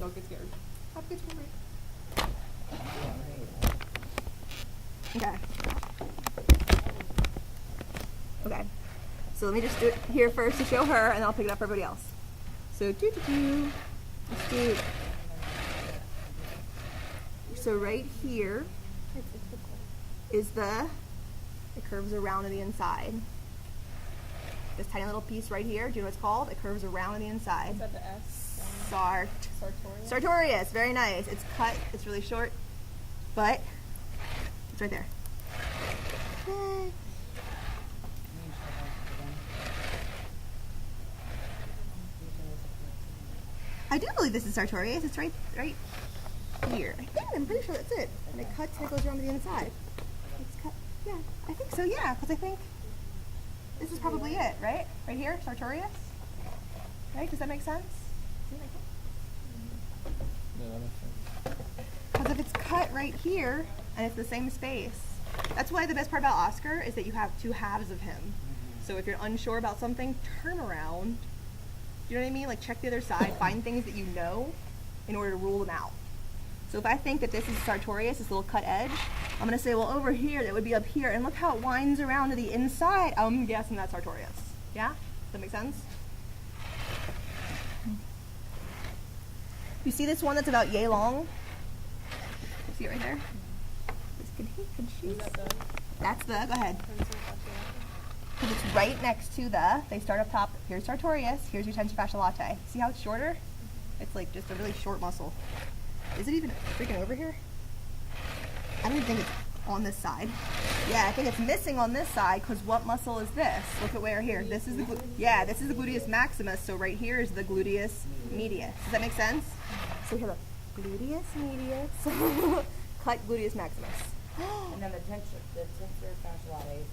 Don't get scared. Have a good school break. Okay. Okay. So let me just do it here first to show her, and then I'll pick it up for everybody else. So let's do. So right here is it curves around on the inside. This tiny little piece right here, do you know what it's called? It curves around on the inside. Is that the S? Sartorius. Sartorius, very nice. It's cut, it's really short, but it's right there. Yay. I do believe this is Sartorius. It's right here. I'm pretty sure that's it. And it cuts and it goes around to the inside. It's cut. Yeah, I think so. Yeah, because I think this is probably it, right? Right here, Sartorius. Right? Does that make sense? Yeah, that makes sense. Because if it's cut right here and it's the same space, that's why the best part about Oscar is that you have two halves of him. So if you're unsure about something, turn around. You know what I mean? Like check the other side, find things that you know in order to rule them out. So if I think that this is Sartorius, this little cut edge, I'm going to say, well, over here, that would be up here. And look how it winds around to the inside. I'm guessing that's Sartorius. Yeah? Does that make sense? You see this one that's about yay long? See it right there? That's the, go ahead. Because it's right next to they start up top, here's Sartorius, here's your tensor fascia latae. See how it's shorter? It's like just a really short muscle. Is it even freaking over here? I don't even think it's on this side. Yeah, I think it's missing on this side because what muscle is this? Look at where here. This is the this is the gluteus maximus. So right here is the gluteus medius. Does that make sense? So here, look, gluteus medius, cut gluteus maximus. And then the tensor fascia latae is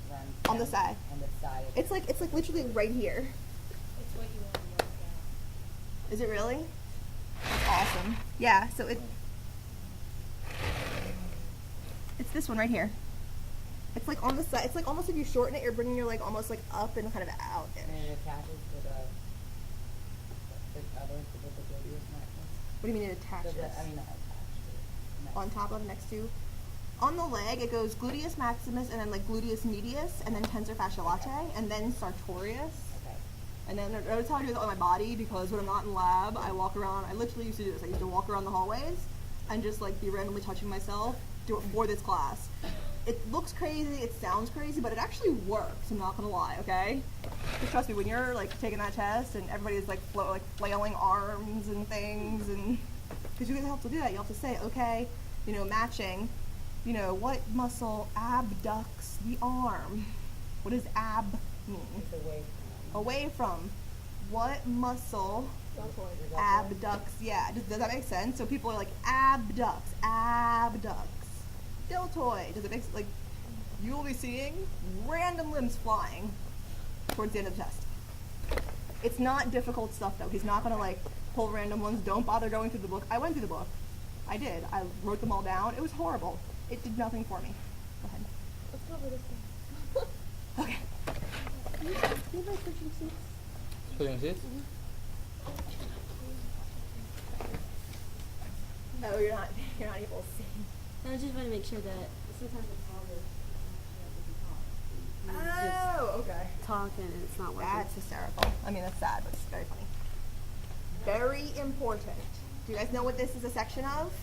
run On the side. On the side. It's like literally right here. It's what you want to work out. Is it really? That's awesome. Yeah, so it's this one right here. It's like on the side. It's like almost if you shorten it, you're bringing your leg almost like up and kind of out. And it attaches to the gluteus maximus. What do you mean it attaches? Not attached. On top of, next to? On the leg, it goes gluteus maximus and then like gluteus medius and then tensor fascia latae and then sartorius. Okay. And then notice how I do this on my body because when I'm not in lab, I walk around. I literally used to do this. I used to walk around the hallways and just like be randomly touching myself for this class. It looks crazy, it sounds crazy, but it actually works. I'm not gonna lie, okay? Just trust me, when you're like taking that test and everybody's like flailing arms and things, and because you guys have to do that, you have to say, okay, you know, matching. You know, what muscle abducts the arm? What does ab mean? It's Away from. What muscle abducts? Yeah, does that make sense? So people are like, abducts. Deltoid. Does it make sense? Like, you will be seeing random limbs flying towards the end of the test. It's not difficult stuff, though. He's not going to, like, pull random ones. Don't bother going through the book. I went through the book. I did. I wrote them all down. It was horrible. It did nothing for me. Go ahead. Let's cover this one. Okay. Can you like switching seats? Switching seats? Oh, you're not able to see. I just want to make sure that sometimes it's harder. Oh, okay. Talking and it's not working. That's hysterical. I mean, that's sad, but it's very funny. Very important. Do you guys know what this is a section of?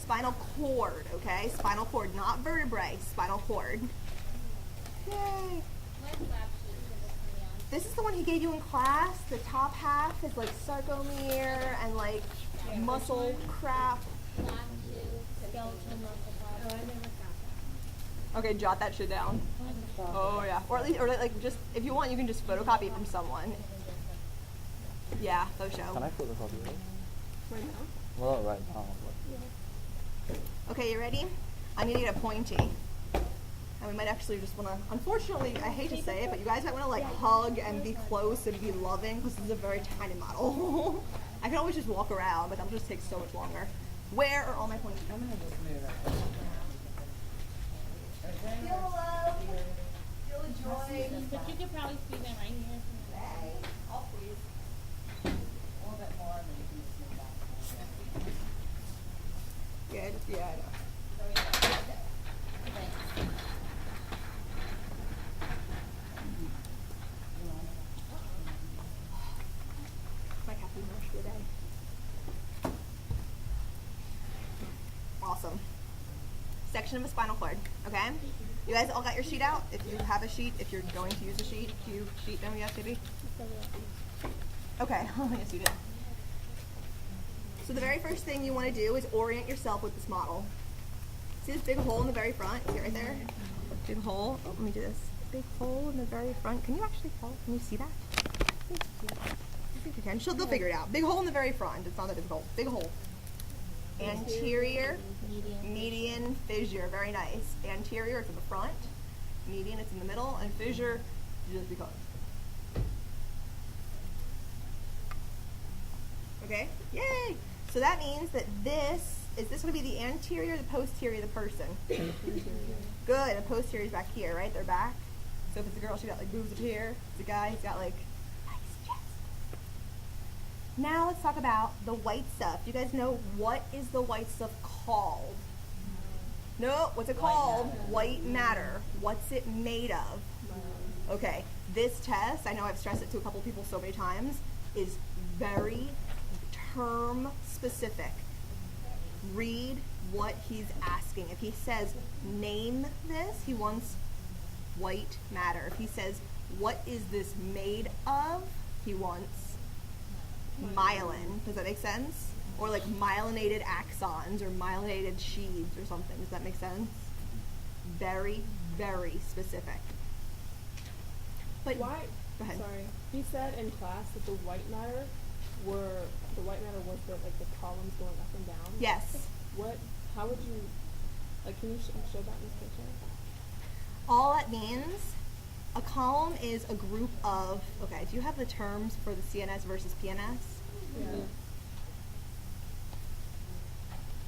Spinal cord, okay? Spinal cord, not vertebrae, spinal cord. Yay. This is the one he gave you in class. The top half is like sarcomere and like muscle crap. Okay, jot that shit down. Oh yeah, or at least, or like just if you want, you can just photocopy it from someone. Yeah, those show. Can I photocopy it? Right now? Well, right now. Okay, you ready? I'm gonna get a pointy. And we might actually just wanna, unfortunately, I hate to say it, but you guys might wanna like hug and be close and be loving because this is a very tiny model. I can always just walk around, but that'll just take so much longer. Where are all my pointies? I'm gonna just move it. Feel love, feel the joy. But you could probably see them right here. Hey, I'll please. A little bit more, and then you can Yeah, I know. My caffeine rush for the day. Awesome. Section of the spinal cord, okay? You guys all got your sheet out? If you have a sheet, if you're going to use a sheet, do you sheet them yet, baby? Okay, oh yes you did. So the very first thing you want to do is orient yourself with this model. See this big hole in the very front? See it right there? Big hole. Oh, let me do this. Big hole in the very front. Can you actually tell? Can you see that? I think you can. They'll figure it out. Big hole in the very front. It's not that big hole. Big hole. Anterior, median, fissure. Very nice. Anterior, it's in the front. Median, it's in the middle. And fissure, just because. Okay? Yay! So that means that is this going to be the anterior or the posterior of the person? Good. The posterior is back here, right? They're back. So if it's a girl, she got like boobs up here. If it's a guy, he's got like nice chest. Now let's talk about the white stuff. Do you guys know what is the white stuff called? No, what's it called? White matter. What's it made of? Okay, this test, I know I've stressed it to a couple people so many times, is very term specific. Read what he's asking. If he says, name this, he wants white matter. If he says, what is this made of, he wants myelin. Does that make sense? Or like myelinated axons or myelinated sheaths or something. Does that make sense? Very, very specific. But Why? Go ahead. Sorry. He said in class that the white matter was the columns going up and down. Yes. What? How would you? Like, can you show that in this picture? All that means, a column is a group of, okay, do you have the terms for the CNS versus PNS? Yeah.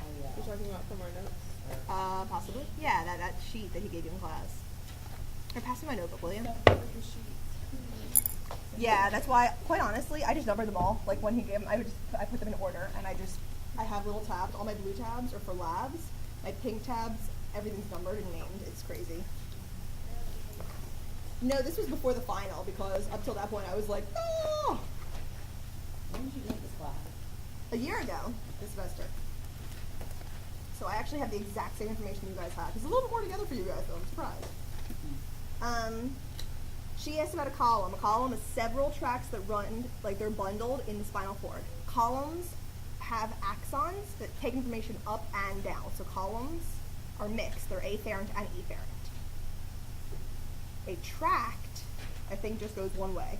Oh, yeah. You're talking about from our notes. Possibly. Yeah, that sheet that he gave you in class. Or pass me my notebook, will you? Yeah, that's why, quite honestly, I just numbered them all. Like when he gave them, I put them in order, and I have little tabs. All my blue tabs are for labs. My pink tabs, everything's numbered and named. It's crazy. No, this was before the final because up till that point I was like, oh! When did you take this class? A year ago, this semester. So I actually have the exact same information you guys have. There's a little bit more together for you guys, though. I'm surprised. She asked about a column. A column is several tracts that run, like they're bundled in the spinal cord. Columns have axons that take information up and down. So columns are mixed. They're afferent and efferent. A tract, I think, just goes one way.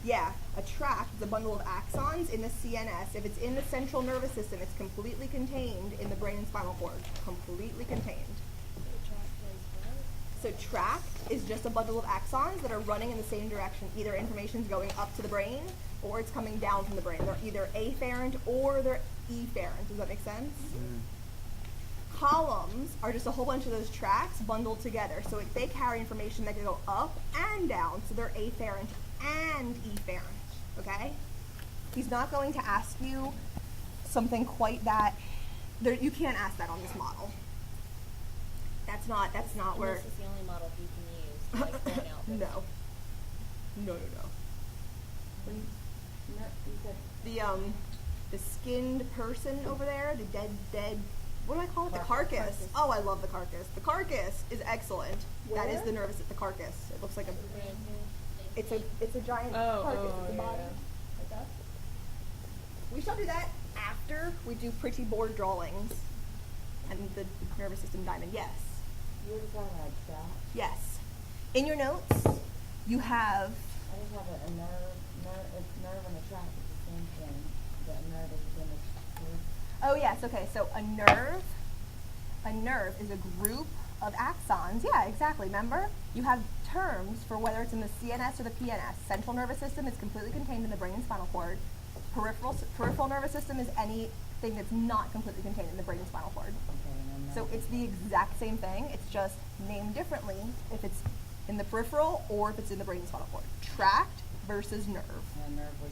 Yeah, a tract is a bundle of axons in the CNS. If it's in the central nervous system, it's completely contained in the brain and spinal cord. Completely contained. So tract is just a bundle of axons that are running in the same direction. Either information's going up to the brain or it's coming down from the brain. They're either afferent or they're efferent. Does that make sense? Columns are just a whole bunch of those tracts bundled together. So they carry information that can go up and down. So they're afferent and efferent. Okay? He's not going to ask you something quite that. You can't ask that on this model. That's not where. This is the only model you can use to explain out this. No. You said The skinned person over there, the dead, what do I call it? The carcass. Carcass. Oh, I love the carcass. The carcass is excellent. That is Where? the nervous, the carcass. It looks like it's a giant Oh, carcass oh, at the yeah, bottom. yeah. Like that. We shall do that after we do pretty board drawings and the nervous system diamond. Yes. you were just talking about tract. Yes. In your notes, you have I just have a nerve and a tract is the same thing. The nerve is in the Oh yes, okay, so a nerve is a group of axons. Yeah, exactly, remember? You have terms for whether it's in the CNS or the PNS. Central nervous system is completely contained in the brain and spinal cord. Peripheral nervous system is anything that's not completely contained in the brain and spinal cord. So it's the exact same thing, it's just named differently if it's in the peripheral or if it's in the brain and spinal cord. Tract versus nerve. And a nerve would